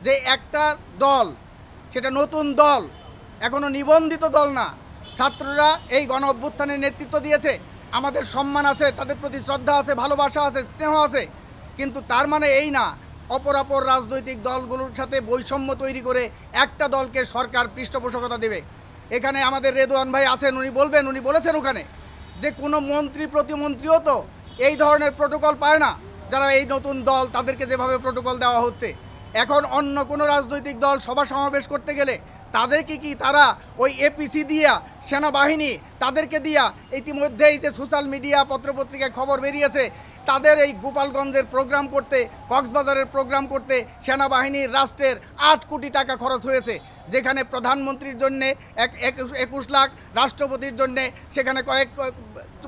যে একটা দল, সেটা নতুন দল, এখনও নিবন্ধিত দল না, ছাত্ররা এই গণ অভ্যুত্থানের নেতৃত্ব দিয়েছে, আমাদের সম্মান আছে, তাদের প্রতি শ্রদ্ধা আছে, ভালোবাসা আছে, স্নেহ আছে, কিন্তু তার মানে এই না অপর রাজনৈতিক দলগুলোর সাথে বৈষম্য তৈরি করে একটা দলকে সরকার পৃষ্ঠপোষকতা দেবে। এখানে আমাদের রেদওয়ান ভাই আছেন, উনি বলবেন, উনি বলেছেন ওখানে যে কোনো মন্ত্রী প্রতিমন্ত্রীও তো এই ধরনের প্রোটোকল পায় না, যারা এই নতুন দল তাদেরকে যেভাবে প্রোটোকল দেওয়া হচ্ছে। এখন অন্য কোনো রাজনৈতিক দল সভা সমাবেশ করতে গেলে তাদেরকে কি তারা ওই এপিসি দিয়া, সেনাবাহিনী তাদেরকে দিয়া, ইতিমধ্যেই যে সোশ্যাল মিডিয়া পত্রপত্রিকায় খবর বেরিয়েছে, তাদের এই গোপালগঞ্জের প্রোগ্রাম করতে, কক্সবাজারের প্রোগ্রাম করতে সেনাবাহিনীর রাষ্ট্রের ৮ কোটি টাকা খরচ হয়েছে, যেখানে প্রধানমন্ত্রীর জন্যে 21 লাখ, রাষ্ট্রপতির জন্যে সেখানে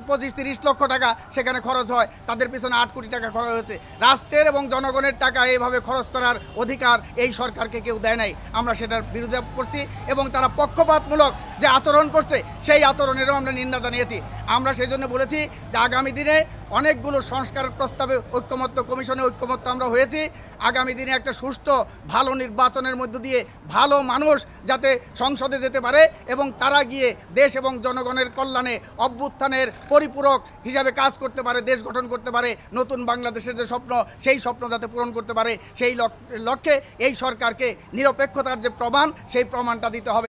25-30 লক্ষ টাকা সেখানে খরচ হয়, তাদের পিছনে 8 কোটি টাকা খরচ হয়েছে। রাষ্ট্রের এবং জনগণের টাকা এইভাবে খরচ করার অধিকার এই সরকারকে কেউ দেয় নাই। আমরা সেটার বিরোধিতা করছি এবং তারা পক্ষপাতমূলক যে আচরণ করছে সেই আচরণেরও আমরা নিন্দা জানিয়েছি। আমরা সেই জন্য বলেছি যে আগামী দিনে অনেকগুলো সংস্কার প্রস্তাবে ঐক্যমত্য, কমিশনে ঐক্যমত্য আমরা হয়েছি। আগামী দিনে একটা সুষ্ঠু ভালো নির্বাচনের মধ্য দিয়ে ভালো মানুষ যাতে সংসদে যেতে পারে এবং তারা গিয়ে দেশ এবং জনগণের কল্যাণে অভ্যুত্থানের পরিপূরক হিসাবে কাজ করতে পারে, দেশ গঠন করতে পারে, নতুন বাংলাদেশের যে স্বপ্ন সেই স্বপ্ন যাতে পূরণ করতে পারে, সেই লক্ষ্যে এই সরকারকে নিরপেক্ষতার যে প্রমাণ সেই প্রমাণটা দিতে হবে।